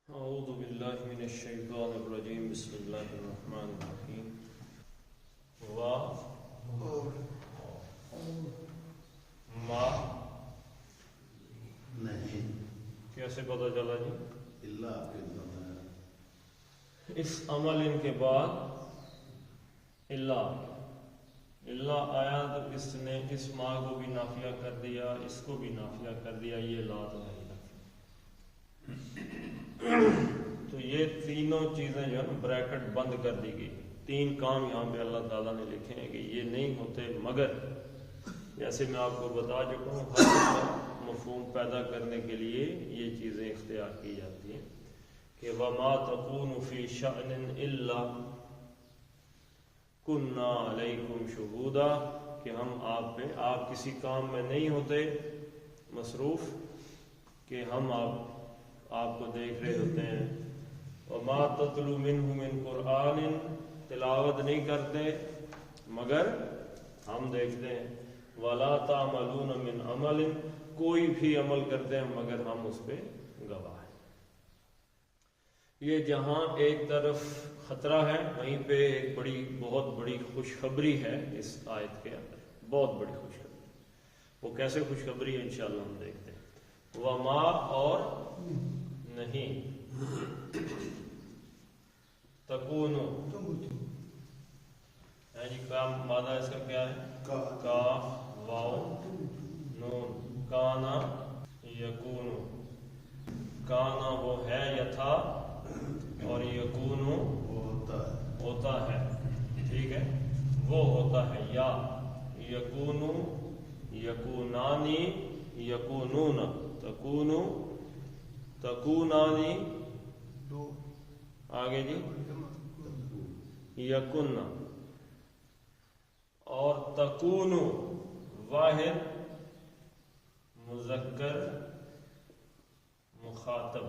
اعوذ باللہ من الشیطان الرجیم بسم اللہ الرحمن الرحیم ما نہیں کیسے پتہ چلا جی؟ اللہ کے اس عمل ان کے بعد اللہ آیا تو اس نے اس ماں کو بھی نافیہ کر دیا، اس کو بھی نافیہ کر دیا، یہ لا تو ہے تو یہ تینوں چیزیں جو ہے بریکٹ بند کر دی گئی۔ تین کام یہاں پہ اللہ تعالیٰ نے لکھے ہیں کہ یہ نہیں ہوتے، مگر جیسے میں آپ کو بتا چکا ہوں ہر مفہوم پیدا کرنے کے لیے یہ چیزیں اختیار کی جاتی ہیں کہ وَمَا تَكُونُ فِي شَأْنٍ إِلَّا كُنَّا عَلَيْكُمْ شُهُودًا، کہ ہم آپ کسی کام میں نہیں ہوتے مصروف کہ ہم آپ کو دیکھ رہے ہوتے ہیں۔ وَمَا تَتْلُو مِنْهُ مِنْ قُرْآنٍ، تلاوت نہیں کرتے مگر ہم دیکھتے ہیں۔ وَلَا تَعْمَلُونَ مِنْ عَمَلٍ، کوئی بھی عمل کرتے ہیں مگر ہم اس پہ گواہ ہیں۔ یہ جہاں ایک طرف خطرہ ہے وہیں پہ ایک بہت بڑی خوشخبری ہے اس آیت کے اندر، بہت بڑی خوشخبری۔ وہ کیسے خوشخبری ہے انشاءاللہ ہم دیکھتے ہیں۔ وَمَا اور نہیں، تکونو جی کام مادہ اس کا کیا ہے؟ کاف واو نون، کانا یکونو، کانا وہ ہے یا تھا، اور یکونو ہوتا ہے، ٹھیک ہے، وہ ہوتا ہے، یا یکونو یکونانی یکونون، تکونو تکونانی، آگے جی یکن، اور تکونو واحد مذکر مخاطب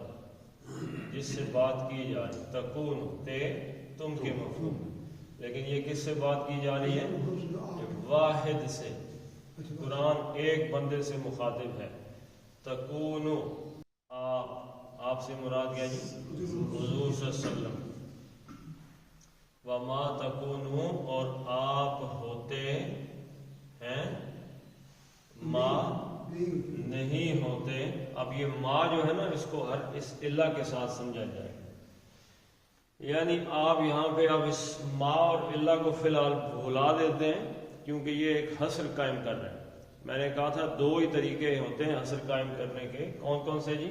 جس سے بات کی جا رہی، تکونو تے تم کے مفہوم، لیکن یہ کس سے بات کی جا رہی ہے؟ واحد سے، قرآن ایک بندے سے مخاطب ہے۔ تکونو آپ سے مراد کیا جی؟ حضور صلی اللہ علیہ وسلم۔ وَمَا تَكُونُ، اور آپ ہوتے ہیں، ما نہیں ہوتے۔ اب یہ ما جو ہے نا اس کو اس اللہ کے ساتھ سمجھا جائے، یعنی آپ یہاں پہ اب اس ما اور اللہ کو فی الحال بھلا دیتے ہیں کیونکہ یہ ایک حصر قائم کر رہے ہیں۔ میں نے کہا تھا دو ہی طریقے ہوتے ہیں حصر قائم کرنے کے، کون کون سے جی؟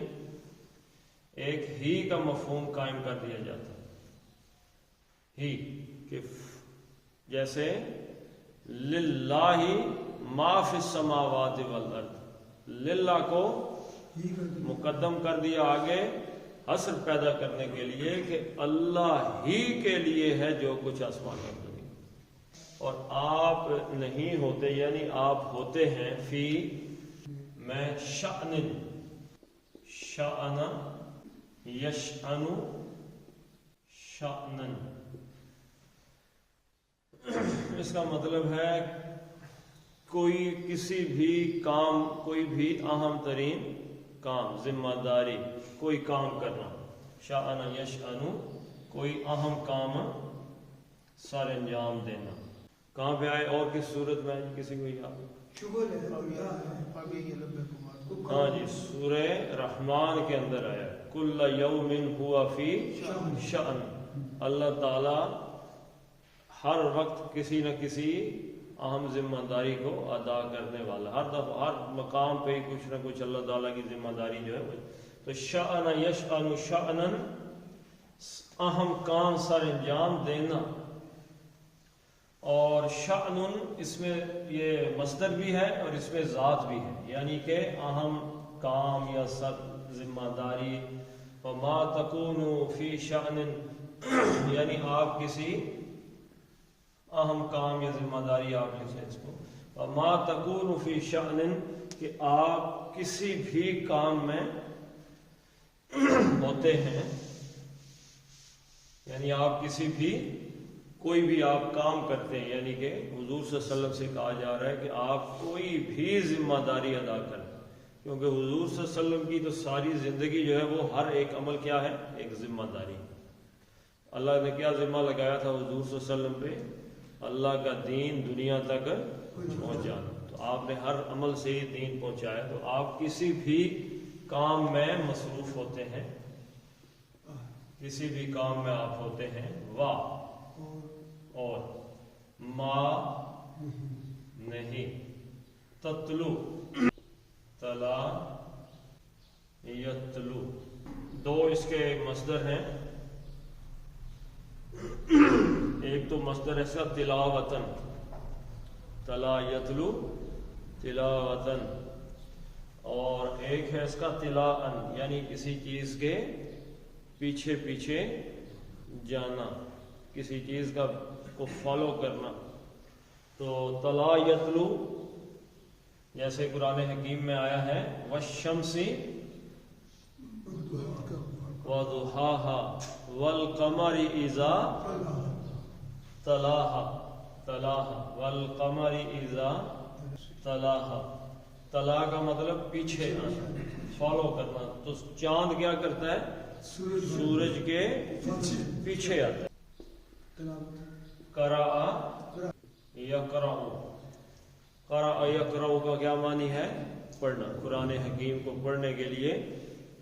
ایک ہی کا مفہوم قائم کر دیا جاتا ہے، ہی، کہ جیسے للہ ما فی السماوات والارض، للہ کو مقدم کر دیا آگے حصر پیدا کرنے کے لیے کہ اللہ ہی کے لیے ہے جو کچھ آسمان میں، اور آپ نہیں ہوتے یعنی آپ ہوتے ہیں فی میں شأن، شأن یشأن شأنن، اس کا مطلب ہے کوئی کسی بھی کام، کوئی بھی اہم ترین کام، ذمہ داری، کوئی کام کرنا، شأن یشأن، کوئی اہم کام سر انجام دینا۔ کہاں پہ آئے اور کس صورت میں آئے کسی کو یاد؟ ہاں جی، سورہ رحمان کے اندر آیا کل یوم ہوا فی شأن، اللہ تعالی ہر وقت کسی نہ کسی اہم ذمہ داری کو ادا کرنے والا، ہر دفعہ ہر مقام پہ کچھ نہ کچھ اللہ تعالیٰ کی ذمہ داری جو ہے وہ، تو شأن یشأن شأنن، اہم کام سر انجام دینا، اور شأن اس میں یہ مصدر بھی ہے اور اس میں ذات بھی ہے، یعنی کہ اہم کام یا سر ذمہ داری۔ وما تکون فی شأن، یعنی آپ کسی اہم کام یا ذمہ داری، آپ لکھیں اس کو، وما تکون فی شأن، کہ آپ کسی بھی کام میں ہوتے ہیں، یعنی آپ کسی بھی کوئی بھی آپ کام کرتے ہیں، یعنی کہ حضور صلی اللہ علیہ وسلم سے کہا جا رہا ہے کہ آپ کوئی بھی ذمہ داری ادا کریں، کیونکہ حضور صلی اللہ علیہ وسلم کی تو ساری زندگی جو ہے وہ ہر ایک عمل کیا ہے؟ ایک ذمہ داری. اللہ نے کیا ذمہ لگایا تھا حضور صلی اللہ علیہ وسلم پہ؟ اللہ کا دین دنیا تک پہنچانا. تو آپ نے ہر عمل سے ہی دین پہنچایا. تو آپ کسی بھی کام میں مصروف ہوتے ہیں، کسی بھی کام میں آپ ہوتے ہیں. واہ اور ما نہیں. تتلو تلا یتلو، دو اس کے مصدر ہیں. ایک تو مصدر ہے اس کا تلاوتن، تلا یتلو تلاوتن، اور ایک ہے اس کا تلاءن، یعنی کسی چیز کے پیچھے پیچھے جانا، کسی چیز کا کو فالو کرنا. تو تلا یتلو جیسے قرآن حکیم میں آیا ہے والشمس وضحاها والقمر اذا تلاها والقمر اذا تلاها. تلا کا مطلب پیچھے آنا، فالو کرنا. تو چاند کیا کرتا ہے؟ سورج کے پیچھے آتا ہے. قرأ یقرأ، قرأ یقرأ کا کیا معنی ہے؟ پڑھنا. قرآن حکیم کو پڑھنے کے لیے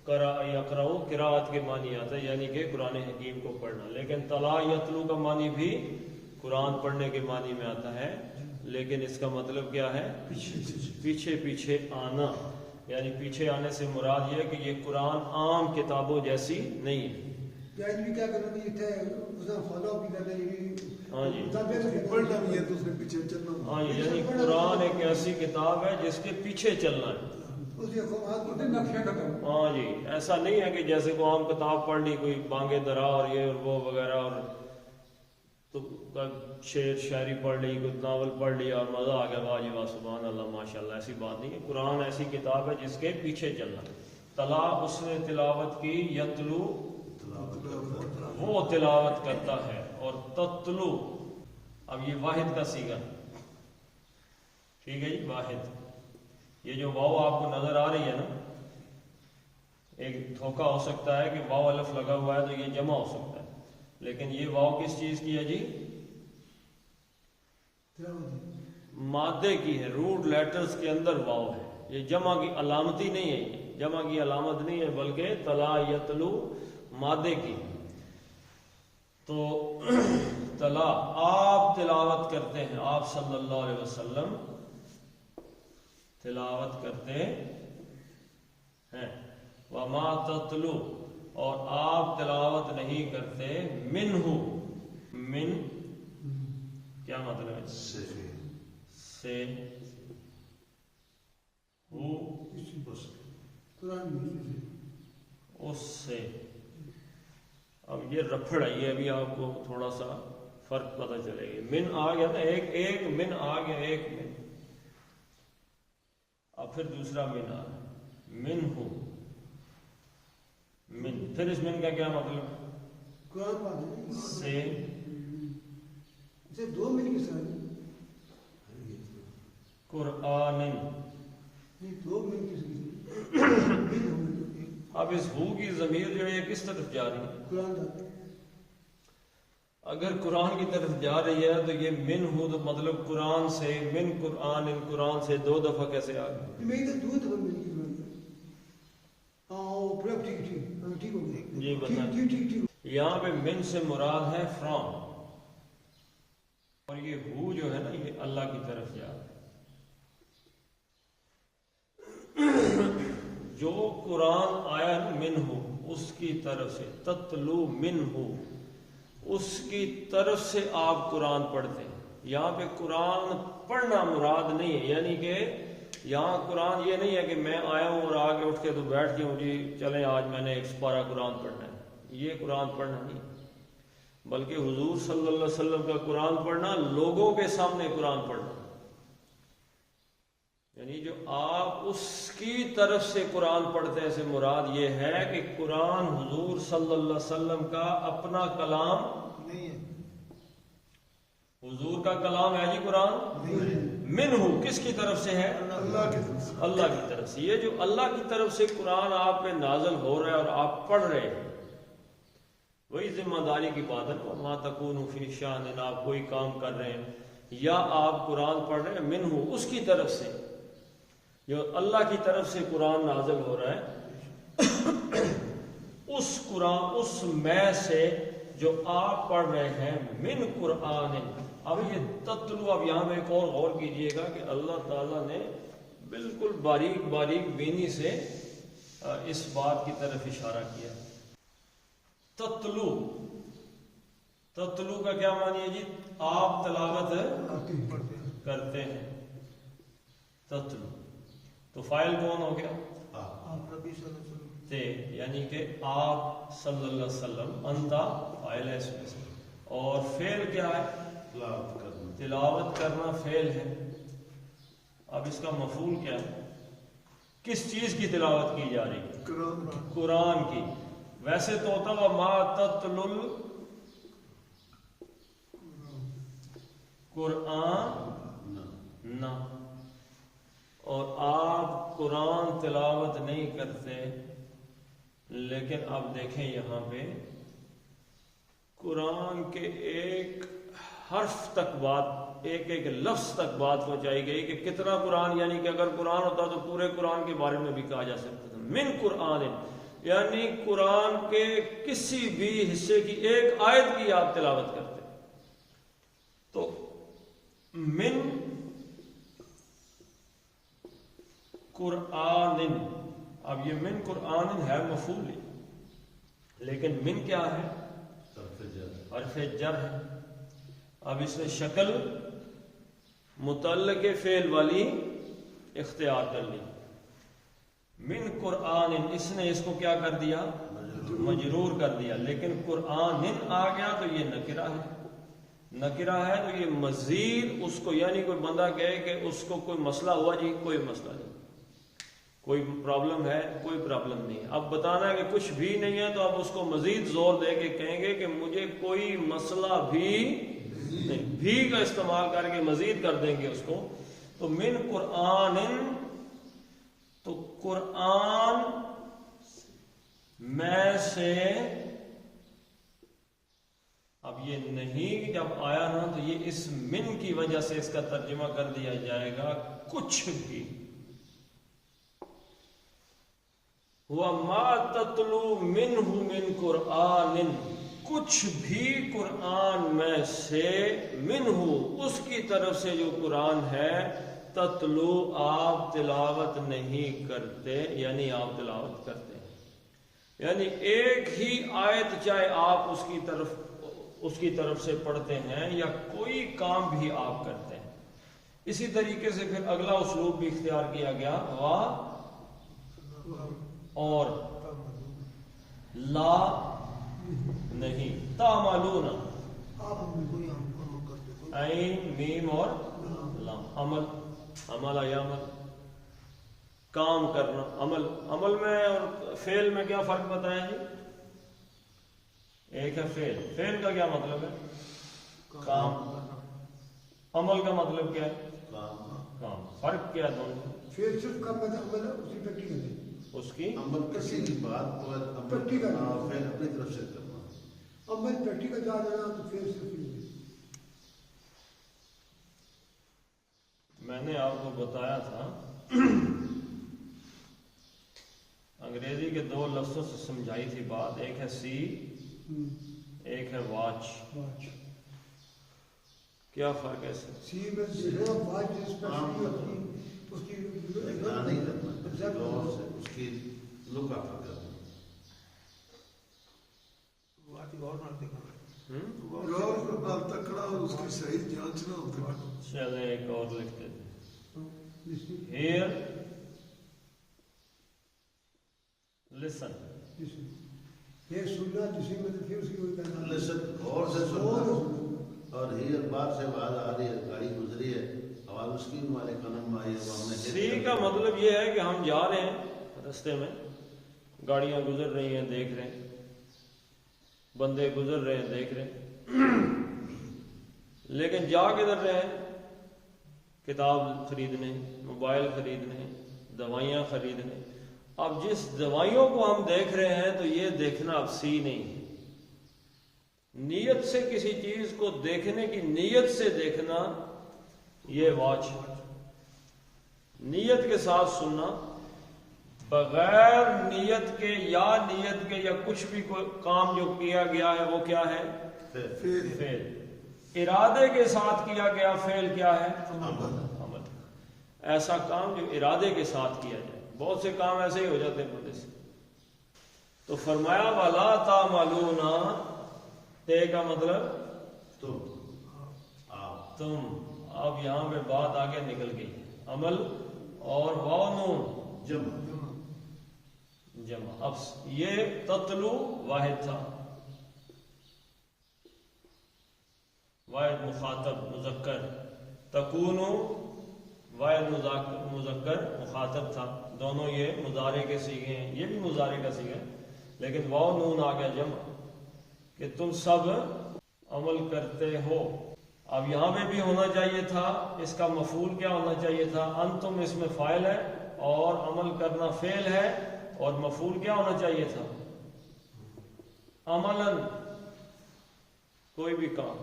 قرأ یقرأ قرأت کے معنی آتا ہے، یعنی کہ قرآن حکیم کو پڑھنا. لیکن تلا یتلو کا معنی بھی قرآن پڑھنے کے معنی میں آتا ہے، لیکن اس کا مطلب کیا ہے؟ پیچھے پیچھے آنا. یعنی پیچھے آنے سے مراد یہ ہے کہ یہ قرآن عام کتابوں جیسی نہیں ہے. ہاں جی، ہاں جی، یعنی قرآن ایک ایسی کتاب ہے جس کے پیچھے چلنا ہے. ہاں جی، ایسا نہیں ہے کہ جیسے کو عام کتاب پڑھ لی، کوئی بانگے درا اور یہ اور وہ وغیرہ، اور تو شعر شاعری پڑھ لی، کوئی ناول پڑھ لیا اور مزہ آ گیا، واہ جی واہ سبحان اللہ ماشاء اللہ. ایسی بات نہیں ہے. قرآن ایسی کتاب ہے جس کے پیچھے چلنا. تلا اس نے تلاوت کی، یتلو وہ تلاوت کرتا ہے، اور تتلو اب یہ واحد کا صیغہ، ٹھیک ہے جی، واحد. یہ جو واو آپ کو نظر آ رہی ہے نا، ایک دھوکہ ہو سکتا ہے کہ واو الف لگا ہوا ہے تو یہ جمع ہو سکتا ہے، لیکن یہ واو کس چیز کی ہے جی؟ مادے کی ہے. روٹ لیٹرز کے اندر واو ہے. یہ جمع کی علامتی نہیں ہے، یہ جمع کی علامت نہیں ہے، بلکہ تلا یتلو مادے کی. تو تلا آپ تلاوت کرتے ہیں، آپ صلی اللہ علیہ وسلم تلاوت کرتے ہیں. وما تتلو اور آپ تلاوت نہیں کرتے، منہ، من کیا مطلب ہے؟ سے، اس سے. اب یہ رفڑ ہے، یہ ابھی آپ کو تھوڑا سا فرق پتہ چلے گا. من آ گیا نا، ایک من آ گیا، ایک من، اب پھر دوسرا من آ گیا، من ہو من. پھر اس من کا کیا مطلب؟ سے. دو من کے ساتھ قرآن. دو من کے ساتھ. اب اس ہو کی ضمیر جو ہے کس طرف جا رہی ہے؟ قرآن. اگر قرآن کی طرف جا رہی ہے تو یہ من ہو تو مطلب قرآن سے، من قرآن، ان قرآن سے دو دفعہ کیسے آ گئی؟ میں ادھر دو دفعہ من کی ٹھیک ہو گئی. جی بتائیں. یہاں پہ من سے مراد ہے فرام، اور یہ ہو جو ہے نا یہ اللہ کی طرف جا رہا ہے. جو قرآن آیا من ہو اس کی طرف سے، تتلو من ہو اس کی طرف سے آپ قرآن پڑھتے ہیں. یہاں پہ قرآن پڑھنا مراد نہیں ہے، یعنی کہ یہاں قرآن یہ نہیں ہے کہ میں آیا ہوں اور آگے اٹھ کے تو بیٹھ کے ہوں جی چلیں آج میں نے ایک سپارہ قرآن پڑھنا ہے. یہ قرآن پڑھنا نہیں، بلکہ حضور صلی اللہ علیہ وسلم کا قرآن پڑھنا، لوگوں کے سامنے قرآن پڑھنا، یعنی جو آپ اس کی طرف سے قرآن پڑھتے ہیں سے مراد یہ ہے کہ قرآن حضور صلی اللہ علیہ وسلم کا اپنا کلام نہیں ہے. حضور کا کلام ہے جی قرآن؟ منہ کس کی طرف سے ہے؟ اللہ کی طرف سے. اللہ کی طرف سے. یہ جو اللہ کی طرف سے قرآن آپ پہ نازل ہو رہا ہے اور آپ پڑھ رہے ہیں، وہی ذمہ داری کی بات ہے. وَمَا تَكُونُ فِي شَأْنٍ، آپ کوئی کام کر رہے ہیں یا آپ قرآن پڑھ رہے ہیں، منہ اس کی طرف سے، جو اللہ کی طرف سے قرآن نازل ہو رہا ہے، اس قرآن، اس میں سے جو آپ پڑھ رہے ہیں، من قرآن. اب یہ تتلو، اب یہاں میں ایک اور غور کیجئے گا کہ اللہ تعالیٰ نے بالکل باریک باریک بینی سے اس بات کی طرف اشارہ کیا. تتلو، تتلو کا کیا معنی ہے جی؟ آپ تلاوت کرتے ہیں. تتلو تو فاعل کون ہو گیا؟ آپ نبی صلی اللہ علیہ وسلم تے، یعنی کہ آپ صلی اللہ علیہ وسلم. انتا فاعل ہے اس میں سے، اور فعل کیا ہے؟ تلاوت کرنا فعل ہے. اب اس کا مفعول کیا ہے؟ کس چیز کی تلاوت کی جا رہی ہے؟ قرآن کی. ویسے تو ہوتا ہے ما تتلل قرآن نہ، اور آپ قرآن تلاوت نہیں کرتے. لیکن اب دیکھیں یہاں پہ قرآن کے ایک حرف تک بات، ایک ایک لفظ تک بات پہنچائی گئی کہ کتنا قرآن، یعنی کہ اگر قرآن ہوتا تو پورے قرآن کے بارے میں بھی کہا جا سکتا تھا. من قرآن، یعنی قرآن کے کسی بھی حصے کی ایک آیت کی آپ تلاوت کرتے. تو من قرآن، اب یہ من قرآن ہے مفعول، لیکن من کیا ہے؟ حرف جر ہے. اب اس نے شکل متعلق فعل والی اختیار کر لی. من قرآن، اس نے اس کو کیا کر دیا؟ مجرور کر دیا. لیکن قرآن آ گیا تو یہ نکرہ ہے. نکرہ ہے تو یہ مزید اس کو، یعنی کوئی بندہ کہے کہ اس کو کوئی مسئلہ ہوا جی، کوئی مسئلہ نہیں، کوئی پرابلم ہے، کوئی پرابلم نہیں ہے. اب بتانا ہے کہ کچھ بھی نہیں ہے تو اب اس کو مزید زور دے کے کہیں گے کہ مجھے کوئی مسئلہ بھی نہیں، بھی کا استعمال کر کے مزید کر دیں گے اس کو. تو من قرآن، تو قرآن میں سے. اب یہ نہیں جب آیا نا تو یہ اس من کی وجہ سے اس کا ترجمہ کر دیا جائے گا کچھ بھی. وَمَا تَتْلُو مِنْهُ مِنْ قُرْآنٍ، کچھ بھی قرآن میں سے، منہ اس کی طرف سے جو قرآن ہے، تتلو آپ تلاوت نہیں کرتے، یعنی آپ تلاوت کرتے ہیں. یعنی ایک ہی آیت چاہے آپ اس کی طرف سے پڑھتے ہیں یا کوئی کام بھی آپ کرتے ہیں. اسی طریقے سے پھر اگلا اسلوب بھی اختیار کیا گیا، وا اور لا نہیں، تعملون، عین میم اور لام. عمل، عمل یعمل، کام کرنا. عمل میں اور فعل میں کیا فرق بتایا جی؟ ایک ہے فعل، فعل کا کیا مطلب ہے؟ کام. عمل کا مطلب کیا ہے؟ کام. فرق کیا ہے دونوں؟ فعل صرف کام کا عمل ہے، اسی پریکٹیکل ہے. اس کی عمل کسی کی بات پر پریکٹیکل فعل اپنی طرف سے کرنا. عمل پریکٹیکل جا رہا تو فعل صرف ہی ہے. میں نے آپ کو بتایا تھا انگریزی کے دو لفظوں سے سمجھائی تھی بات. ایک ہے سی، ایک ہے واچ. کیا فرق ہے سر؟ سی میں جو واچ اسپیشلی اس کی نہیں کرنا، غور سے اس کی لک آفر کرنا. چلیں ایک اور لکھتے تھے. ہیئر لسن، یہ سننا جسے میں پھر اس کی کوئی کرنا لسن، غور سے سننا. اور ہیئر بار سے آواز آ رہی ہے، گاڑی گزری ہے، آواز اس کی ہمارے کانوں میں آئی ہے. ہم نے سی کا مطلب یہ ہے کہ ہم جا رہے ہیں رستے میں، گاڑیاں گزر رہی ہیں دیکھ رہے ہیں، بندے گزر رہے ہیں دیکھ رہے ہیں. لیکن جا کدھر رہے ہیں؟ کتاب خریدنے، موبائل خریدنے، دوائیاں خریدنے۔ اب جس دوائیوں کو ہم دیکھ رہے ہیں تو یہ دیکھنا اب سی نہیں ہے، نیت سے کسی چیز کو دیکھنے کی نیت سے دیکھنا، یہ واچ نیت کے ساتھ سننا، بغیر نیت کے یا نیت کے یا کچھ بھی کوئی کام جو کیا گیا ہے وہ کیا ہے؟ فعل۔ ارادے کے ساتھ کیا گیا فعل کیا ہے؟ عمل۔ ایسا کام جو ارادے کے ساتھ کیا جائے، بہت سے کام ایسے ہی ہو جاتے ہیں بندے سے۔ تو فرمایا وَلَا تَعْمَلُونَ، تے کا مطلب تم۔ اب یہاں پہ بات آگے نکل گئی، عمل اور واو نون جمع۔ اب یہ تتلو واحد تھا، واحد مخاطب مذکر، تکونو واحد مذکر مخاطب تھا، دونوں یہ مضارع کے صیغے ہیں، یہ بھی مضارع کا صیغہ ہے، لیکن واو نون آ گیا جمع کہ تم سب عمل کرتے ہو۔ اب یہاں پہ بھی ہونا چاہیے تھا، اس کا مفعول کیا ہونا چاہیے تھا؟ انتم اس میں فاعل ہے اور عمل کرنا فعل ہے، اور مفعول کیا ہونا چاہیے تھا؟ عملاً، کوئی بھی کام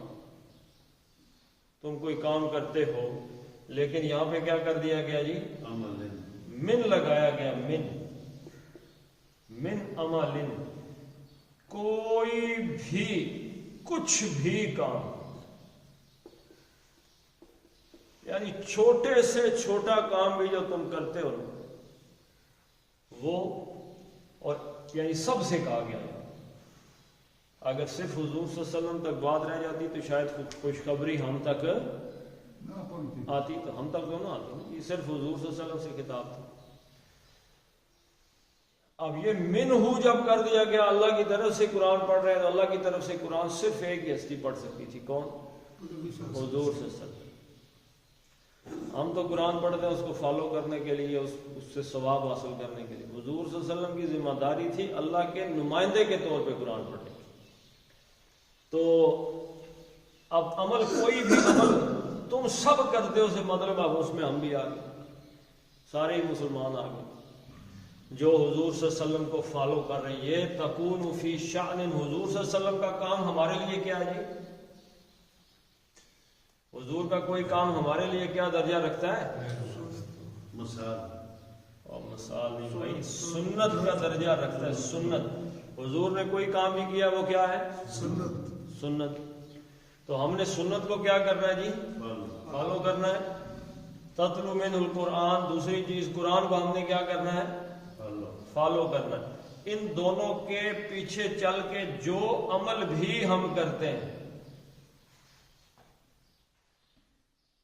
تم کوئی کام کرتے ہو، لیکن یہاں پہ کیا کر دیا گیا جی؟ من لگایا گیا، من عمل، کوئی بھی کچھ بھی کام، یعنی چھوٹے سے چھوٹا کام بھی جو تم کرتے ہو وہ، اور یعنی سب سے کہا گیا۔ اگر صرف حضور صلی اللہ علیہ وسلم تک بات رہ جاتی تو شاید خوشخبری ہم تک آتی، تو ہم تک تو نہ آتی، یہ صرف حضور صلی اللہ علیہ وسلم سے خطاب تھا۔ اب یہ منہ جب کر دیا گیا، اللہ کی طرف سے قرآن پڑھ رہے ہیں تو اللہ کی طرف سے قرآن صرف ایک ہی ہستی پڑھ سکتی تھی، کون؟ حضور صلی اللہ علیہ وسلم۔ ہم تو قرآن پڑھتے ہیں اس کو فالو کرنے کے لیے، اس سے ثواب حاصل کرنے کے لیے۔ حضور صلی اللہ علیہ وسلم کی ذمہ داری تھی اللہ کے نمائندے کے طور پہ قرآن پڑھنے کی۔ تو اب عمل، کوئی بھی عمل تم سب کرتے ہو سے مطلب اب اس میں ہم بھی آ گئے، سارے ہی مسلمان آ گئے جو حضور صلی اللہ علیہ وسلم کو فالو کر رہے ہیں۔ یہ تکون فی شأن، حضور صلی اللہ علیہ وسلم کا کام ہمارے لیے کیا ہے جی؟ حضور کا کوئی کام ہمارے لیے کیا درجہ رکھتا ہے؟ مثال، اور مثال نہیں بھائی، سنت کا درجہ رکھتا ہے، سنت۔ حضور نے کوئی کام نہیں کیا، وہ کیا ہے؟ سنت۔ تو ہم نے سنت کو کیا کرنا ہے جی؟ فالو کرنا ہے۔ تتلو منہ القرآن، دوسری چیز قرآن کو ہم نے کیا کرنا ہے؟ فالو کرنا ہے۔ ان دونوں کے پیچھے چل کے جو عمل بھی ہم کرتے ہیں،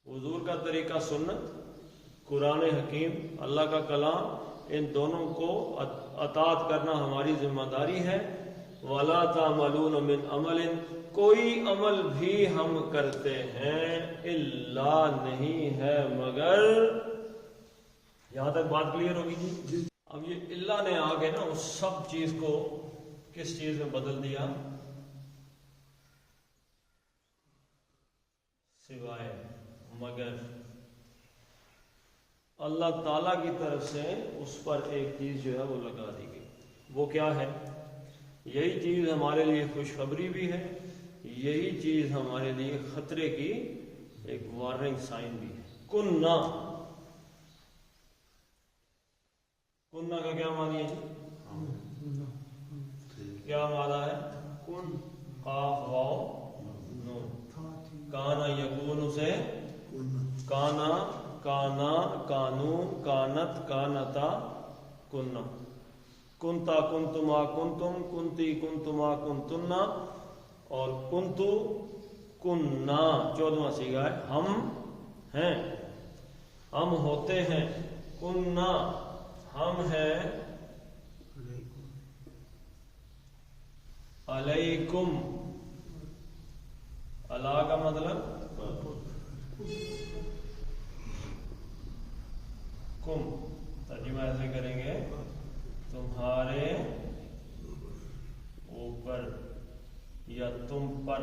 حضور کا طریقہ سنت، قرآن حکیم، اللہ کا کلام، ان دونوں کو اطاعت کرنا ہماری ذمہ داری ہے۔ وَلَا تَعْمَلُونَ مِنْ عَمَلٍ، کوئی عمل بھی ہم کرتے ہیں الا نہیں ہے مگر، یہاں تک بات کلیئر ہوگی جی؟ اب یہ اللہ نے آگے نا اس سب چیز کو کس چیز میں بدل دیا؟ سوائے، مگر۔ اللہ تعالیٰ کی طرف سے اس پر ایک چیز جو ہے وہ لگا دی گئی، وہ کیا ہے؟ یہی چیز ہمارے لیے خوشخبری بھی ہے، یہی چیز ہمارے لیے خطرے کی ایک وارننگ سائن بھی ہے۔ کننا، کننا کا کیا معنی ہے جی؟ کیا معنی ہے؟ کن، قاف واو نون، کانا یکون سے کانا، کانا، کانو، کانت، کانتا، کننا، کنتا، کنتما، کنتم، کنتی، کنتما، کنتنا، اور کنتو، کننا 14واں صیغہ ہے، ہم ہیں، ہم ہوتے ہیں، کننا ہم ہیں، علیکم، اللہ کا مطلب کم، ترجمہ ایسے کریں گے تمہارے اوپر یا تم پر،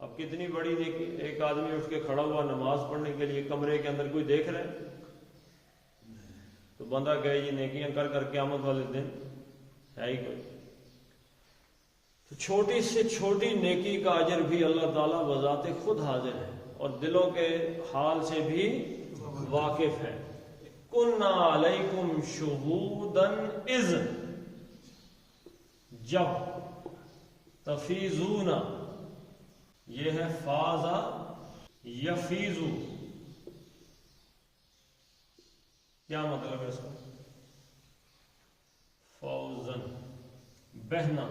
اب کتنی بڑی نیکی، ایک آدمی اٹھ کے کھڑا ہوا نماز پڑھنے کے لیے، کمرے کے اندر کوئی دیکھ رہا ہے تو بندہ کہے جی نیکیاں کر کر قیامت والے دن ہے ہی کوئی. تو چھوٹی سے چھوٹی نیکی کا اجر بھی اللہ تعالیٰ بذات خود حاضر ہے اور دلوں کے حال سے بھی واقف ہے. کُنَّا عَلَيْكُمْ شُهُودًا اِذْ، جب، تفیضون، یہ ہے فاضا یفیضو، کیا مطلب ہے اس کا؟ فوزن، بہنا.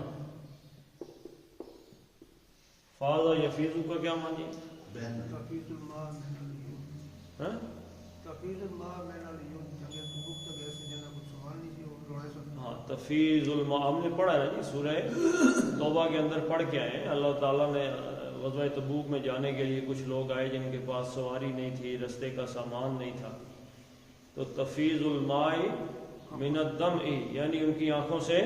فاضا یفیضو کا کیا معنی ہے؟ بہن. تفیض الماء من العیون. ہاں؟ تفیض الماء من العیون، جگہ تو گفت ایسے جنہ کچھ سوال نہیں تھی اور روڑے سن. ہاں، تفیض الماء ہم نے پڑھا ہے جی، سورہ توبہ کے اندر پڑھ کے آئے. اللہ تعالیٰ نے غزوہ تبوک میں جانے کے لیے کچھ لوگ آئے جن کے پاس سواری نہیں تھی، رستے کا سامان نہیں تھا، تو تفیض الماء من الدمع، یعنی ان کی آنکھوں سے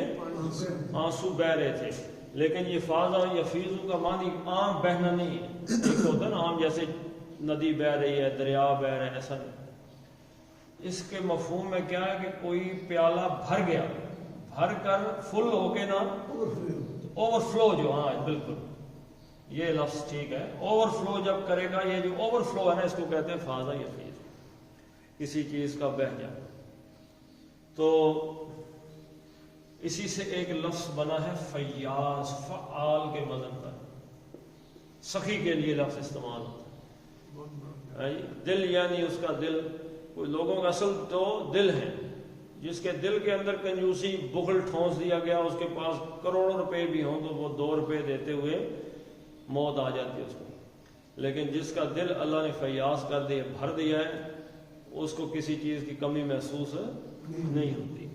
آنسو بہ رہے تھے. لیکن یہ فاضا یفیضو کا معنی عام بہنا نہیں ہے. ایک ہوتا ہے نا عام، جیسے ندی بہ رہی ہے، دریا بہ رہا ہے، ایسا نہیں. اس کے مفہوم میں کیا ہے کہ کوئی پیالہ بھر گیا، بھر کر فل ہو کے نا اوور فلو، جو ہاں بالکل یہ لفظ ٹھیک ہے، اوور فلو جب کرے گا، یہ جو اوور فلو ہے نا اس کو کہتے ہیں فاضا یفیض، کسی چیز کا بہ جانا. تو اسی سے ایک لفظ بنا ہے فیاض، فعال کے وزن پر، سخی کے لیے لفظ استعمال ہوتا ہے. دل یعنی اس کا دل، کوئی لوگوں کا اصل تو دل ہے، جس کے دل کے اندر کنجوسی، بخل ٹھونس دیا گیا، اس کے پاس کروڑوں روپے بھی ہوں تو وہ 2 روپے دیتے ہوئے موت آ جاتی ہے اس کو. لیکن جس کا دل اللہ نے فیاض کر دیا، بھر دیا ہے، اس کو کسی چیز کی کمی محسوس نہیں ہوتی.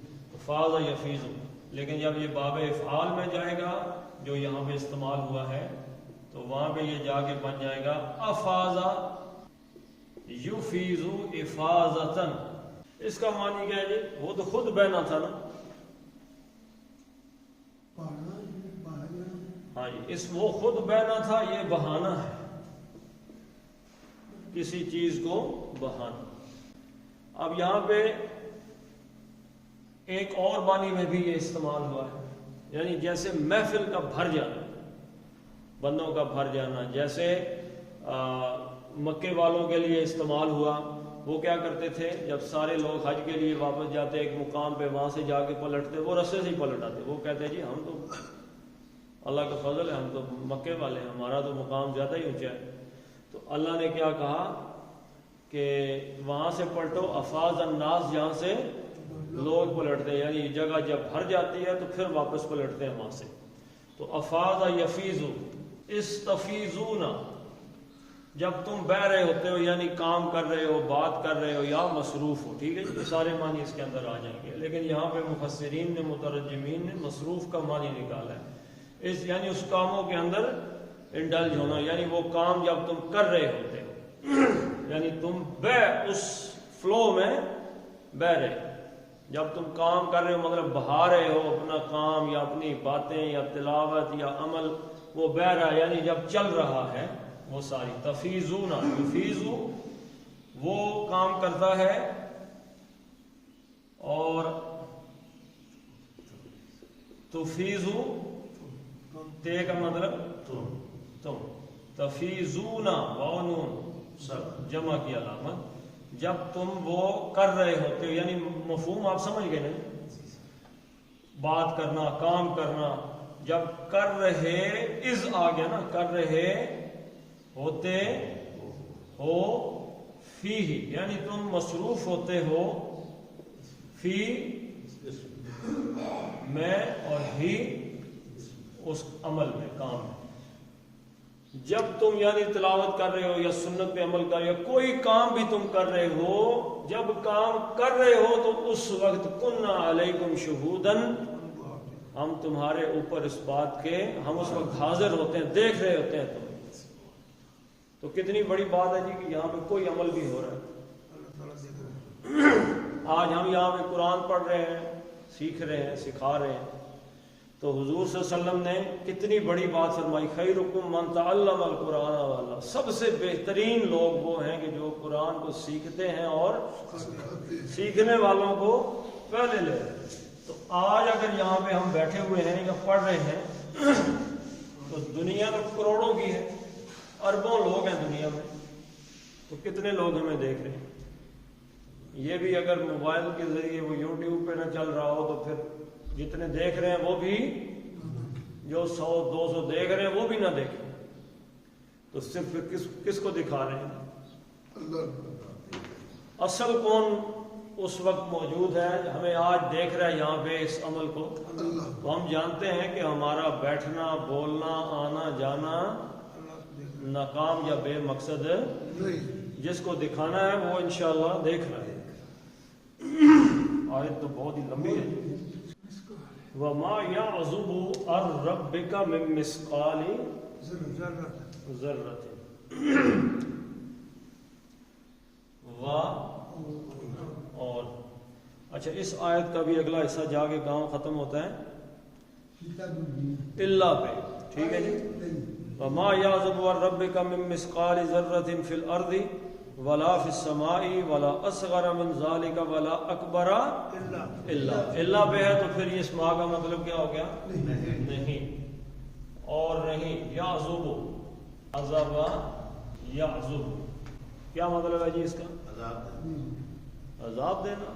فاضا یفیض. لیکن جب یہ باب افعال میں جائے گا جو یہاں پہ استعمال ہوا ہے تو وہاں پہ یہ جا کے بن جائے گا افاضا یفیض افاضتن. اس کا معنی کیا ہے جی؟ وہ تو خود بہنا تھا نا. ہاں جی، وہ خود بہنا تھا، یہ بہانہ ہے، کسی چیز کو بہانا. اب یہاں پہ ایک اور معنی میں بھی یہ استعمال ہوا ہے، یعنی جیسے محفل کا بھر جانا، بندوں کا بھر جانا. جیسے مکے والوں کے لیے استعمال ہوا، وہ کیا کرتے تھے جب سارے لوگ حج کے لیے واپس جاتے ایک مقام پہ، وہاں سے جا کے پلٹتے، وہ رستے سے ہی پلٹ آتے. وہ کہتے جی ہم تو اللہ کا فضل ہے، ہم تو مکے والے ہیں، ہمارا تو مقام زیادہ ہی اونچا ہے. تو اللہ نے کیا کہا کہ وہاں سے پلٹو، افاض الناس، جہاں سے لوگ پلٹتے ہیں، یعنی جگہ جب بھر جاتی ہے تو پھر واپس پلٹتے ہیں وہاں سے. تو افاض یفیض، استفیضون، جب تم بہ رہے ہوتے ہو، یعنی کام کر رہے ہو، بات کر رہے ہو یا مصروف ہو. ٹھیک ہے، یہ سارے معنی اس کے اندر آ جائیں گے. لیکن یہاں پہ مفسرین نے، مترجمین نے مصروف کا معنی نکالا ہے، یعنی اس کاموں کے اندر انڈلج ہونا، یعنی وہ کام جب تم کر رہے ہوتے ہو، یعنی تم اس فلو میں بہ رہے. جب تم کام کر رہے ہو مطلب بہا رہے ہو اپنا کام یا اپنی باتیں یا تلاوت یا عمل، وہ بہ رہا ہے، یعنی جب چل رہا ہے وہ ساری. تفیضون، یفیضو وہ کام کرتا ہے، اور تفیضو تے کا مطلب تم. تفیضون واو نون جمع کی علامت. جب تم وہ کر رہے ہوتے ہو، یعنی مفہوم آپ سمجھ گئے نا، بات کرنا، کام کرنا. جب کر رہے، از آ گیا نا، کر رہے ہوتے ہو فی ہی، یعنی تم مصروف ہوتے ہو فی میں اور ہی اس عمل میں، کام میں. جب تم یعنی تلاوت کر رہے ہو یا سنت پہ عمل کر رہے ہو، کوئی کام بھی تم کر رہے ہو، جب کام کر رہے ہو تو اس وقت کنا علیکم شہودن، ہم تمہارے اوپر اس بات کے، ہم اس وقت حاضر ہوتے ہیں، دیکھ رہے ہوتے ہیں تم. تو کتنی بڑی بات ہے جی کہ یہاں پہ کوئی عمل بھی ہو رہا ہے. آج ہم یہاں پہ قرآن پڑھ رہے ہیں، سیکھ رہے ہیں، سکھا رہے ہیں، تو حضور صلی اللہ علیہ وسلم نے کتنی بڑی بات فرمائی، خیرکم من تعلم القرآن واللہ، سب سے بہترین لوگ وہ ہیں کہ جو قرآن کو سیکھتے ہیں اور سیکھنے والوں کو پہلے لے۔ تو آج اگر یہاں پہ ہم بیٹھے ہوئے ہیں یا پڑھ رہے ہیں تو دنیا تو کروڑوں کی ہے، اربوں لوگ ہیں دنیا میں، تو کتنے لوگ ہمیں دیکھ رہے ہیں؟ یہ بھی اگر موبائل کے ذریعے وہ یوٹیوب پہ نہ چل رہا ہو تو پھر جتنے دیکھ رہے ہیں وہ بھی، جو 100-200 دیکھ رہے ہیں وہ بھی نہ دیکھیں، تو صرف کس کو دکھا رہے ہیں؟ اصل کون اس وقت موجود ہے ہمیں آج دیکھ رہا ہے یہاں پہ اس عمل کو؟ تو ہم جانتے ہیں کہ ہمارا بیٹھنا، بولنا، آنا جانا ناکام یا بے مقصد ہے، جس کو دکھانا ہے وہ انشاءاللہ دیکھ رہا ہے۔ آیت تو بہت ہی لمبی ہے۔ وَمَا يَعْزُبُ عَنْ رَبِّكَ مِن مِّثْقَالِ ذَرَّةٍ اور اچھا اس آیت کا بھی اگلا حصہ جا کے گاؤں ختم ہوتا ہے اللہ پہ، ٹھیک ہے جی۔ وَمَا يَعْزُبُ عَنْ رَبِّكَ مِن مِّثْقَالِ ذَرَّةٍ فِي الْأَرْضِ وَلَا فِي السَّمَاءِ وَلَا أَصْغَرَ مِن ذَلِكَ وَلَا أَكْبَرَ اللہ پہ ہے، تو پھر یہ اس ماں کا مطلب کیا ہو گیا؟ نہیں اور نہیں۔ یعزب، عذب یعزب، کیا مطلب ہے جی اس کا؟ عذاب دینا۔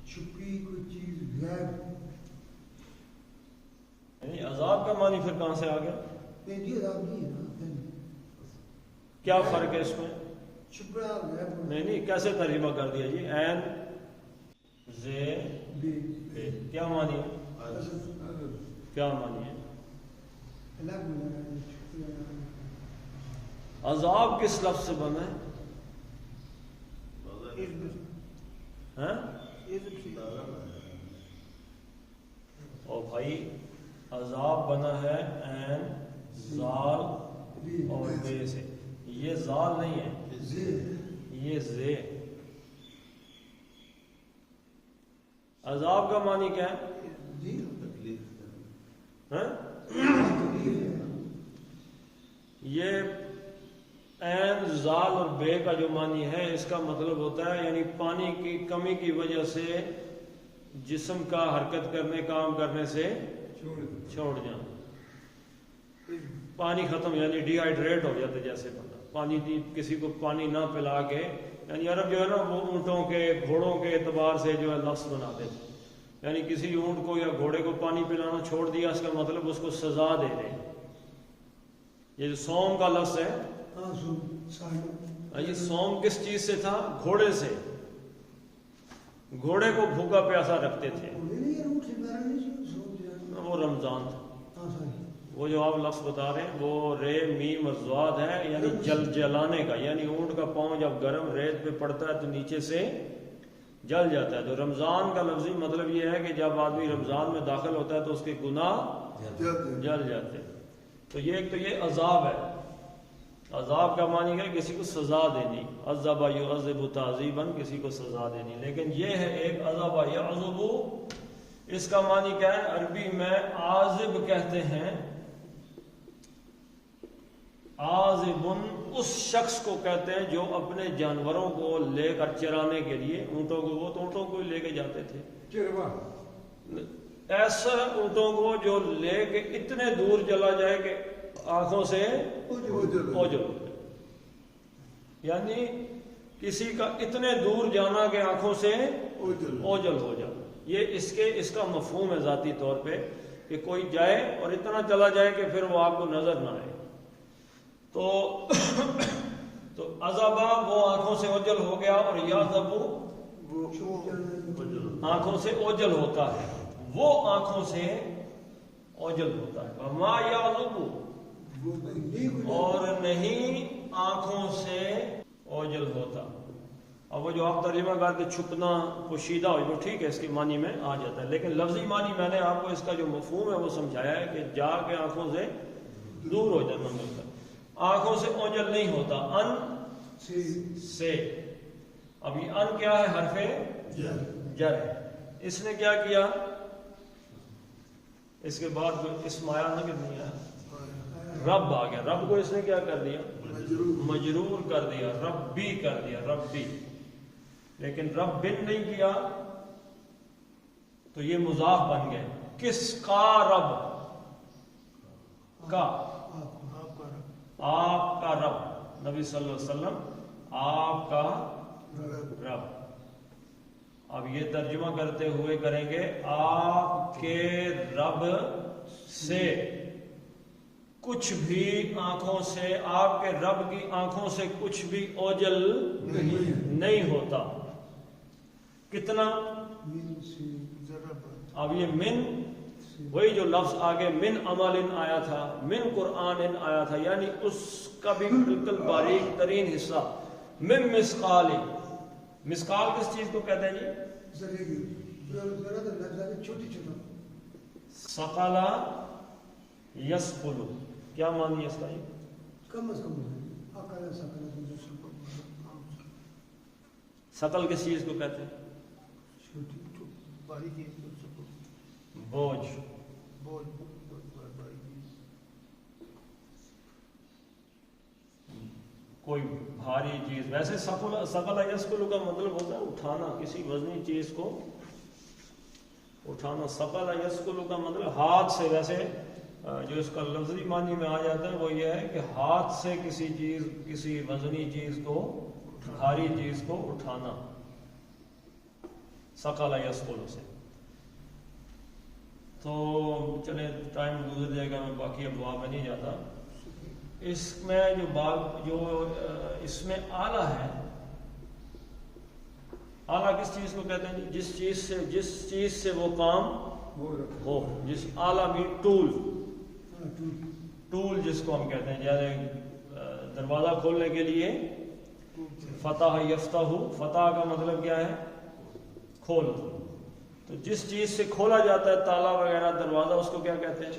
چھپی کوئی چیز غائب، یعنی عذاب کا معنی پھر کہاں سے آ گیا؟ کیا فرق ہے اس میں؟ نہیں کیسے ترجمہ کر دیا جی؟ عین زے بے، کیا معنی ہے؟ کیا معنی ہے؟ عذاب کس لفظ سے بنا ہے؟ او بھائی عذاب بنا ہے عین زال اور بے سے، یہ زال نہیں ہے، یہ زے۔ عذاب کا معنی کیا ہے؟ یہ عین زال اور بے کا جو معنی ہے اس کا مطلب ہوتا ہے یعنی پانی کی کمی کی وجہ سے جسم کا حرکت کرنے، کام کرنے سے چھوڑ جانا، پانی ختم، یعنی ڈی ہائیڈریٹ ہو جاتے، جیسے بندہ پانی کسی کو پانی نہ پلا کے، یعنی عرب جو ہے نا وہ اونٹوں کے، گھوڑوں کے اعتبار سے جو ہے لفظ بناتے تھے، یعنی کسی اونٹ کو یا گھوڑے کو پانی پلانا چھوڑ دیا، اس کا مطلب اس کو سزا دے دے۔ یہ جو سوم کا لفظ ہے، یہ سوم کس چیز سے تھا؟ گھوڑے سے، گھوڑے کو بھوکا پیاسا رکھتے تھے، وہ رمضان تھا۔ وہ جو آپ لفظ بتا رہے ہیں وہ رے میم اور ضاد ہے، یعنی جلانے کا، یعنی اونٹ کا پاؤں جب گرم ریت پہ پڑتا ہے تو نیچے سے جل جاتا ہے۔ تو رمضان کا لفظی مطلب یہ ہے کہ جب آدمی رمضان میں داخل ہوتا ہے تو اس کے گناہ جل جاتے ہیں۔ تو یہ ایک تو یہ عذاب ہے، عذاب کا معنی ہے کسی کو سزا دینی، عذب یعذب تعذیبا، کسی کو سزا دینی۔ لیکن یہ ہے ایک عذب یعذب، اس کا معنی کیا ہے؟ عربی میں عازب کہتے ہیں، عازبن اس شخص کو کہتے ہیں جو اپنے جانوروں کو لے کر چرانے کے لیے، اونٹوں کو، وہ تو اونٹوں کو لے کے جاتے تھے، ایسا اونٹوں کو جو لے کے اتنے دور چلا جائے کہ آنکھوں سے اوجل ہو جائے، یعنی کسی کا اتنے دور جانا کہ آنکھوں سے اوجل ہو جائے۔ یہ اس کا مفہوم ہے ذاتی طور پہ کہ کوئی جائے اور اتنا چلا جائے کہ پھر وہ آپ کو نظر نہ آئے۔ تو عذابہ وہ آنکھوں سے اوجل ہو گیا، اور یعذبو آنکھوں سے اوجل ہوتا ہے، وہ آنکھوں سے اوجل ہوتا ہے۔ وما یعذبو، اور نہیں آنکھوں سے اوجل ہوتا۔ اب وہ جو آپ ترجمہ کر کے چھپنا، پوشیدہ ہو، وہ ٹھیک ہے، اس کے معنی میں آ جاتا ہے، لیکن لفظی معنی میں نے آپ کو اس کا جو مفہوم ہے وہ سمجھایا ہے کہ جا کے آنکھوں سے دور ہو جانا ملتا ہے۔ آنکھوں سے اوجل نہیں ہوتا، ان سے۔ اب یہ ان کیا ہے؟ حرف جر ہے۔ اس نے کیا کیا؟ اس کے بعد اسم آیا نا کتنی ہے؟ رب آ گیا. رب کو اس نے کیا کر دیا؟ مجرور کر دیا، ربی کر دیا، ربی. لیکن رب بن نہیں کیا تو یہ مضاف بن گئے. کس کا رب؟ کا، آپ کا رب، نبی صلی اللہ علیہ وسلم آپ کا رب. اب یہ ترجمہ کرتے ہوئے کریں گے آپ کے رب سے کچھ بھی آنکھوں سے، آپ کے رب کی آنکھوں سے کچھ بھی اوجل نہیں ہوتا. کتنا؟ اب یہ من، وہی جو لفظ آگے من عمل آیا تھا، من قرآن آیا تھا، یعنی اس کا بھی بالکل باریک ترین حصہ. من مسقال. مسقال کس چیز کو کہتے ہیں جی؟ ثقل یثقل. کیا معنی ہے اس کا؟ کم از کم ثقل کس چیز کو کہتے ہیں؟ بوجھ. کوئی بھاری چیز. ویسے ثقل یثقل کا مطلب ہوتا ہے اٹھانا، کسی وزنی چیز کو اٹھانا. ثقل یثقل کا مطلب ہاتھ سے، ویسے جو اس کا لفظی معنی میں آ جاتا ہے وہ یہ ہے کہ ہاتھ سے کسی وزنی چیز کو، بھاری چیز کو اٹھانا. ثقل یثقل سے. تو چلے ٹائم گزر جائے گا، میں باقی ابواب میں نہیں جاتا. اس میں جو اس میں آلہ ہے، آلہ کس چیز کو کہتے ہیں؟ جس چیز سے وہ کام ہو. جس آلہ بھی ٹول جس کو ہم کہتے ہیں. جیسے دروازہ کھولنے کے لیے فتح یفتح، فتح کا مطلب کیا ہے؟ کھول. تو جس چیز سے کھولا جاتا ہے تالا وغیرہ دروازہ، اس کو کیا کہتے ہیں؟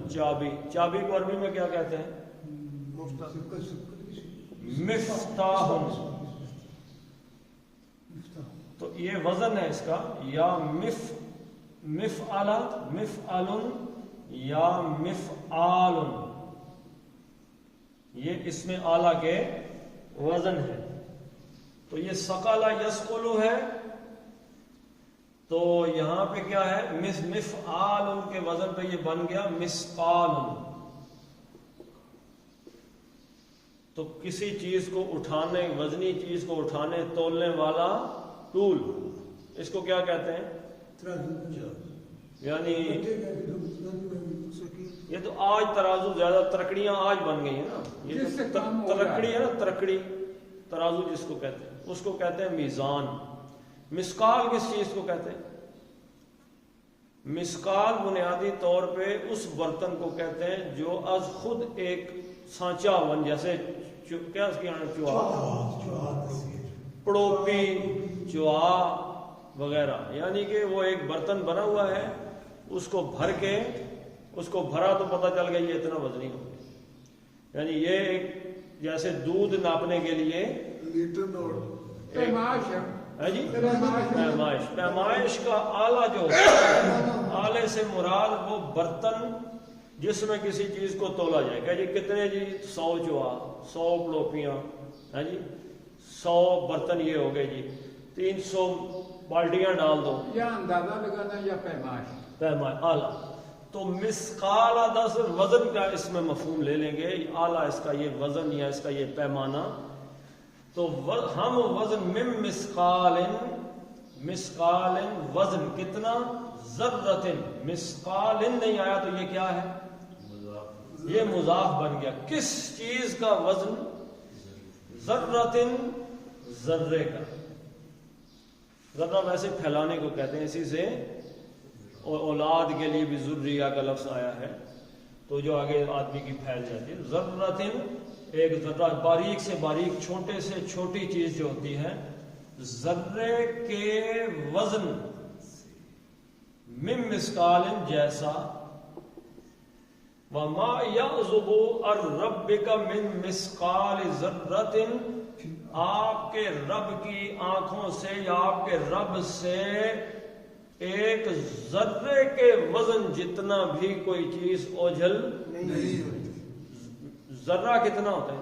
چابی. چابی کو عربی میں کیا کہتے ہیں؟ مفتاح. تو یہ وزن ہے اس کا، یا مفعل یا مفعال. یہ اس میں آلہ کے وزن ہے. تو یہ ثقل یثقل ہے، تو یہاں پہ کیا ہے؟ مفعال کے وزن پہ یہ بن گیا مسقال. تو کسی چیز کو اٹھانے، وزنی چیز کو اٹھانے تولنے والا ٹول، اس کو کیا کہتے ہیں؟ یعنی یہ تو آج ترازو زیادہ، ترکڑیاں آج بن گئی ہیں نا. یہ ترکڑی ہے نا، ترکڑی ترازو جس کو کہتے ہیں، اس کو کہتے ہیں میزان. مسقال کس چیز کو کہتے ہیں؟ مسقال بنیادی طور پہ اس برتن کو کہتے ہیں جو از خود ایک سانچا بن، جیسے کیا اس کی چوہا، پڑوپی، چوہا وغیرہ. یعنی کہ وہ ایک برتن بنا ہوا ہے، اس کو بھر کے، اس کو بھرا تو پتہ چل گیا یہ اتنا وزنی ہو گیا. یعنی یہ ایک جیسے دودھ ناپنے کے لیے پیمائش کا آلہ جو آلے سے مراد وہ برتن جس میں کسی چیز کو تولا جائے. کہ جی کتنے جی 100 چوہا، 100 پلوپیاں، ہے جی 100 برتن یہ ہو گئے جی، 300 بالٹیاں ڈال دو. یا اندازہ لگانا یا پیمائش آلہ. تو مسقال دراصل وزن کا اس میں مفہوم لے لیں گے. آلہ اس کا یہ وزن یا اس کا یہ پیمانہ. تو ہم وزن من مسقال وزن کتنا؟ ذرۃ. مسقال نہیں آیا تو یہ کیا ہے؟ یہ مضاف بن گیا. کس چیز کا وزن؟ ذرۃ، ذرے کا. ذرہ ویسے پھیلانے کو کہتے ہیں، اسی سے اولاد کے لیے بھی ذریہ کا لفظ آیا ہے، تو جو آگے آدمی کی پھیل جاتی ہے. ذرۃ ایک ذرہ، باریک سے باریک، چھوٹے سے چھوٹی چیز جو ہوتی ہے. ذرے کے وزن من مسقال جیسا. وما يعزب عن ربك من مسقال ذرۃ، آپ کے رب کی آنکھوں سے یا آپ کے رب سے ایک ذرے کے وزن جتنا بھی کوئی چیز اوجھل نہیں ہوتی. ذرہ کتنا ہوتا ہے؟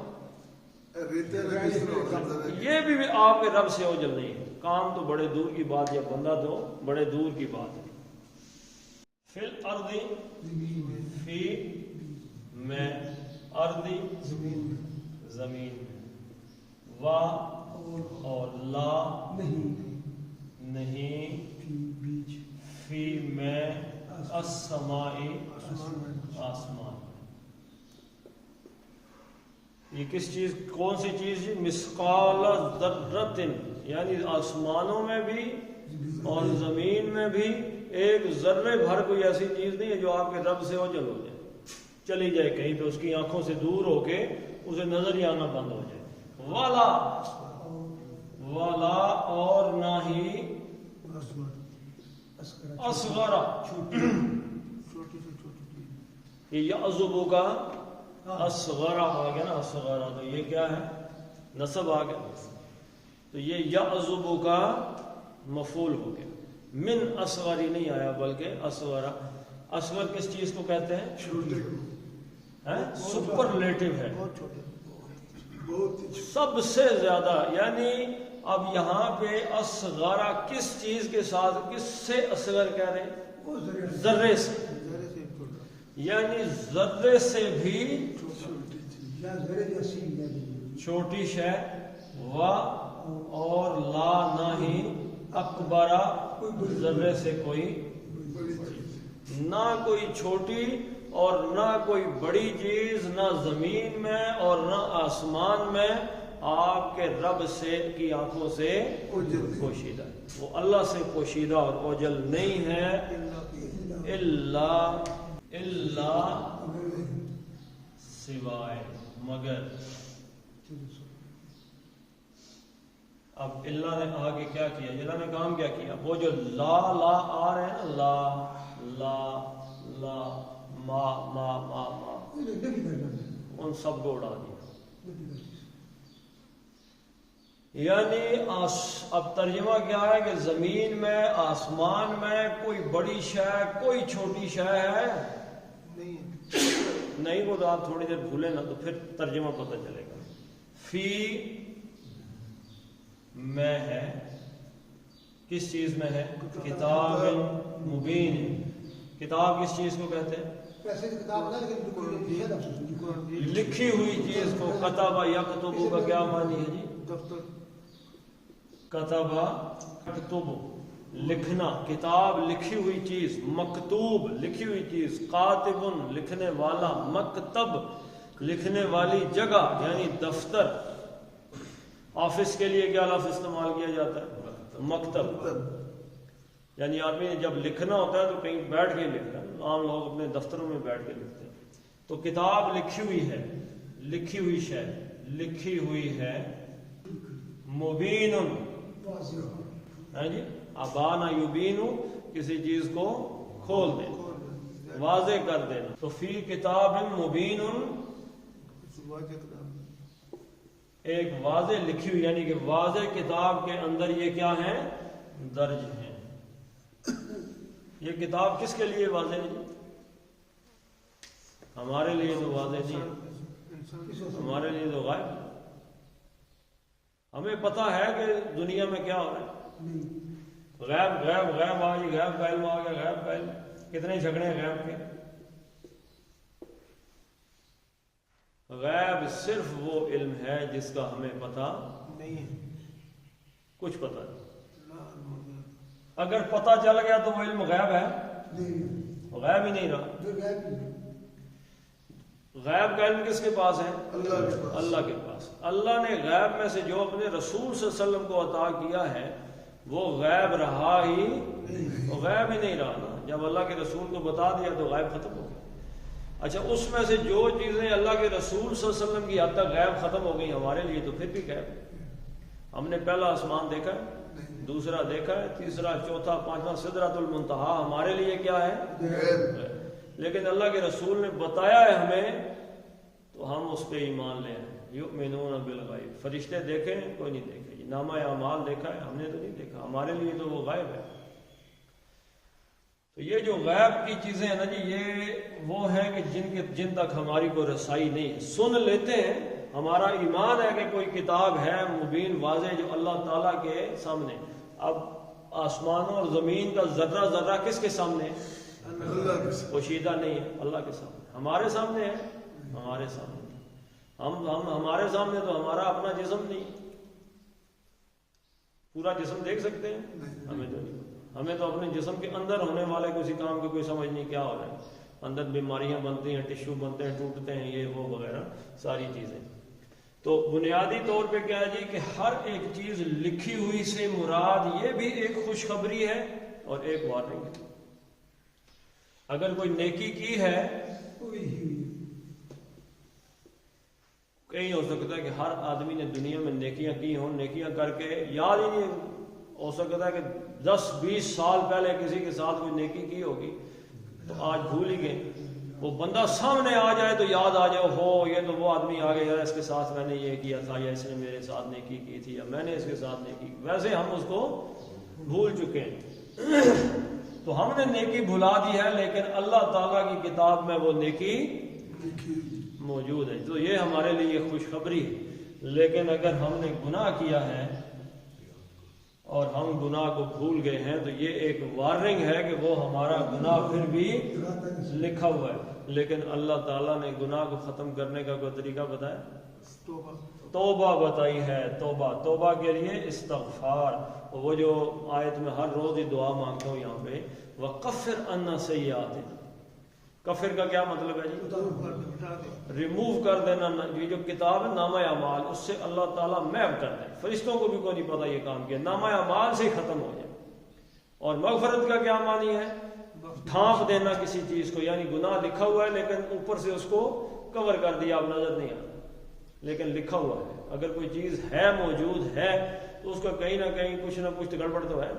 یہ بھی آپ کے رب سے اوجھل نہیں ہے. کام تو بڑے دور کی بات ہے، بندہ تو بڑے دور کی بات ہے. فی الارض فی میں، اردی زمین میں، وا اور لا نہیں، فی میں، السمائی آسمان. یہ کس چیز، کون سی چیز؟ مثقال ذرۃ، یعنی آسمانوں میں بھی اور زمین میں بھی ایک ذرے بھر کوئی ایسی چیز نہیں ہے جو آپ کے رب سے اوجھل ہو جائے، چلی جائے کہیں پہ، اس کی آنکھوں سے دور ہو کے اسے نظر ہی آنا بند ہو جائے. والا اور نہ ہی اصغر، چھوٹی سے چھوٹی. یہ یعذب کا اصغر آ گیا نا، اصغر تو یہ کیا ہے؟ نصب آ گیا. تو یہ یعذب کا مفعول ہو گیا. من اصغر ہی نہیں آیا بلکہ اصغر. اصغر کس چیز کو کہتے ہیں؟ سپرلیٹو ہے، بہت چھوٹے. سب سے زیادہ. یعنی اب یہاں پہ اصغر کس چیز کے ساتھ، کس سے اصغر کہہ رہے ہیں؟ ذرے سے. ذرے سے چھوٹا. یعنی ذرے سے بھی چھوٹی شے. و اور لا نہ ہی اکبر، ذرے سے کوئی، نہ کوئی چھوٹی اور نہ کوئی بڑی چیز، نہ زمین میں اور نہ آسمان میں آپ کے رب سے کی آنکھوں سے پوشیدہ ہے. وہ اللہ سے پوشیدہ اور اوجل نہیں ہے اللہ سوائے مگر. اب اللہ نے آگے کیا کیا؟ اللہ نے کام کیا کیا؟ وہ جو لا آ رہے ہیں نا، لا ما ان سب کو اڑا دیا. یعنی اب ترجمہ کیا ہے کہ زمین میں، آسمان میں کوئی بڑی شے، کوئی چھوٹی شے ہے نہیں. وہ تو آپ تھوڑی دیر بھولیں نا تو پھر ترجمہ پتہ چلے گا. فی میں ہے، کس چیز میں ہے؟ کتاب مبین. کتاب کس چیز کو کہتے ہیں؟ لکھی ہوئی چیز کو. کتب یکتب کا کیا معنی ہے جی؟ دفتر. کتب یکتب لکھنا، کتاب لکھی ہوئی چیز، مکتوب لکھی ہوئی چیز، کاتب لکھنے والا، مکتب لکھنے والی جگہ یعنی دفتر. آفس کے لیے کیا لفظ استعمال کیا جاتا ہے؟ مکتب. یعنی آدمی جب لکھنا ہوتا ہے تو کہیں بیٹھ کے لکھتا ہے. عام لوگ اپنے دفتروں میں بیٹھ کے لکھتے ہیں. تو کتاب لکھی ہوئی ہے، لکھی ہوئی شے، لکھی ہوئی ہے. مبین ہے جی، ابانا یبین، کسی چیز کو کھول دینا، واضح کر دینا. تو فی کتاب مبین، ایک واضح لکھی ہوئی، یعنی کہ واضح کتاب کے اندر یہ کیا ہے؟ درج ہیں. یہ کتاب کس کے لیے واضح نہیں؟ ہمارے لیے تو واضح نہیں، ہمارے لیے تو غائب. ہمیں پتہ ہے کہ دنیا میں کیا ہو رہا ہے. غیب غیب غیب آج غیب کا علم آ گیا. غیب کا علم، کتنے جھگڑے غیب کے. غیب صرف وہ علم ہے جس کا ہمیں پتہ نہیں ہے، کچھ پتہ نہیں. اگر پتہ چل گیا تو وہ علم غیب ہے؟ غیب ہی نہیں رہا. غیب کا علم کس کے پاس ہے؟ اللہ کے پاس. اللہ نے غیب میں سے جو اپنے رسول صلی اللہ علیہ وسلم کو عطا کیا ہے وہ غیب رہا ہی، وہ غیب ہی نہیں رہا نا. جب اللہ کے رسول کو بتا دیا تو غیب ختم ہو گیا. اچھا، اس میں سے جو چیزیں اللہ کے رسول صلی اللہ علیہ وسلم کی حد تک غیب ختم ہو گئی ہمارے لیے تو پھر بھی غیب. ہم نے پہلا آسمان دیکھا ہے، دوسرا دیکھا ہے، تیسرا، چوتھا، پانچواں، سدرۃ المنتہا ہمارے لیے کیا ہے؟ لیکن اللہ کے رسول نے بتایا ہے ہمیں تو ہم اس پہ ایمان لے آئے. یؤمنون بالغیب. فرشتے دیکھیں کوئی نہیں دیکھے، نامہ اعمال دیکھا ہے ہم نے تو نہیں دیکھا، ہمارے لیے تو وہ غائب ہے. تو یہ جو غیب کی چیزیں ہیں نا جی، یہ وہ ہیں کہ جن تک ہماری کو رسائی نہیں ہے. سن لیتے ہیں، ہمارا ایمان ہے کہ کوئی کتاب ہے مبین واضح جو اللہ تعالیٰ کے سامنے. اب آسمانوں اور زمین کا ذرہ ذرہ کس کے سامنے ہے؟ اللہ کے ساتھ. پوشیدہ نہیں ہے، اللہ کے سامنے. ہمارے سامنے ہے؟ ہمارے سامنے. ہمارے سامنے تو ہمارا اپنا جسم نہیں. پورا جسم دیکھ سکتے ہیں؟ ہمیں تو نہیں. ہمیں تو اپنے جسم کے اندر ہونے والے کسی کام کی کوئی سمجھ نہیں کیا ہو رہا ہے. اندر بیماریاں بنتی ہیں، ٹشو بنتے ہیں، ٹوٹتے ہیں، یہ وہ وغیرہ ساری چیزیں. تو بنیادی طور پہ کیا ہے جی کہ ہر ایک چیز لکھی ہوئی سے مراد یہ بھی ایک خوشخبری ہے اور ایک وارننگ ہے. اگر کوئی نیکی کی ہے، کہیں ہو سکتا ہے کہ ہر آدمی نے دنیا میں نیکیاں کی ہوں، نیکیاں کر کے یاد ہی نہیں ہو سکتا ہے کہ 10-20 سال پہلے کسی کے ساتھ کوئی نیکی کی ہوگی تو آج بھول ہی گئے. وہ بندہ سامنے آ جائے تو یاد آ جائے، ہو یہ تو وہ آدمی آ گیا، اس کے ساتھ میں نے یہ کیا تھا، یا اس نے میرے ساتھ نیکی کی تھی، یا میں نے اس کے ساتھ نیکی کی. ویسے ہم اس کو بھول چکے ہیں. تو ہم نے نیکی بھلا دی ہے، لیکن اللہ تعالیٰ کی کتاب میں وہ نیکی موجود ہے. تو یہ ہمارے لیے خوشخبری ہے. لیکن اگر ہم نے گناہ کیا ہے اور ہم گناہ کو بھول گئے ہیں تو یہ ایک وارننگ ہے کہ وہ ہمارا گناہ پھر بھی لکھا ہوا ہے. لیکن اللہ تعالیٰ نے گناہ کو ختم کرنے کا کوئی طریقہ بتایا؟ توبہ بتائی ہے. توبہ کے لیے استغفار. وہ جو آیت میں ہر روز ہی دعا مانگتا ہوں یہاں پہ، وَقَفِّرْ عَنَّا سَيِّئَاتِنَا. کفر کا کیا مطلب ہے جی؟ ریموو کر دینا. یہ جو کتاب ہے نامہ اعمال، اس سے اللہ تعالیٰ محو کر دے. فرشتوں کو بھی کوئی نہیں پتا یہ کام کیا. نامہ اعمال سے ختم ہو جائے. اور مغفرت کا کیا معنی ہے؟ ڈھانپ دینا کسی چیز کو. یعنی گناہ لکھا ہوا ہے لیکن اوپر سے اس کو کور کر دیا، اب نظر نہیں آتا، لیکن لکھا ہوا ہے. اگر کوئی چیز ہے، موجود ہے، تو اس کا کہیں نہ کہیں کچھ نہ کچھ گڑبڑ تو ہے.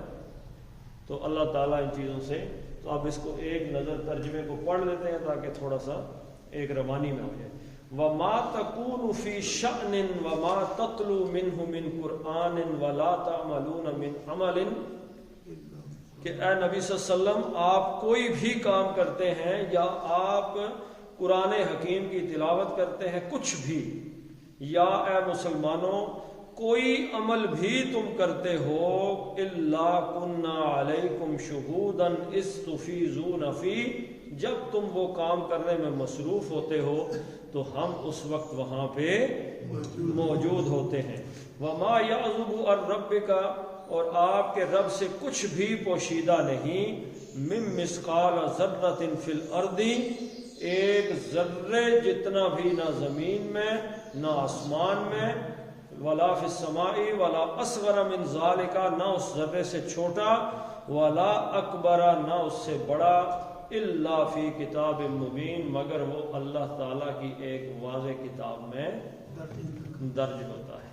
تو اللہ تعالیٰ ان چیزوں سے، تو آپ اس کو ایک نظر ترجمے کو پڑھ لیتے ہیں تاکہ تھوڑا سا ایک روانی میں ہو جائے. وَمَا تَكُونُ فِي شَأْنٍ وَمَا تَتْلُو مِنْهُ مِنْ قُرْآنٍ وَلَا تَعْمَلُونَ مِنْ عَمَلٍ، کہ اے نبی صلی اللہ علیہ وسلم آپ کوئی بھی کام کرتے ہیں یا آپ قرآن حکیم کی تلاوت کرتے ہیں، کچھ بھی، یا اے مسلمانوں کوئی عمل بھی تم کرتے ہو، الا کنا علیکم شہودا اذ تفیضون فیہ، جب تم وہ کام کرنے میں مصروف ہوتے ہو تو ہم اس وقت وہاں پہ موجود ہوتے ہیں. وما یعزب عن ربک، اور آپ کے رب سے کچھ بھی پوشیدہ نہیں، من مثقال ذرۃ فی الارض، ایک ذرے جتنا بھی نہ زمین میں نہ آسمان میں، ولا فی السماء ولا اصغر من ذالک، نہ اس ذرے سے چھوٹا، ولا اکبر، نہ اس سے بڑا، الا فی کتاب مبین، مگر وہ اللہ تعالیٰ کی ایک واضح کتاب میں درج ہوتا ہے.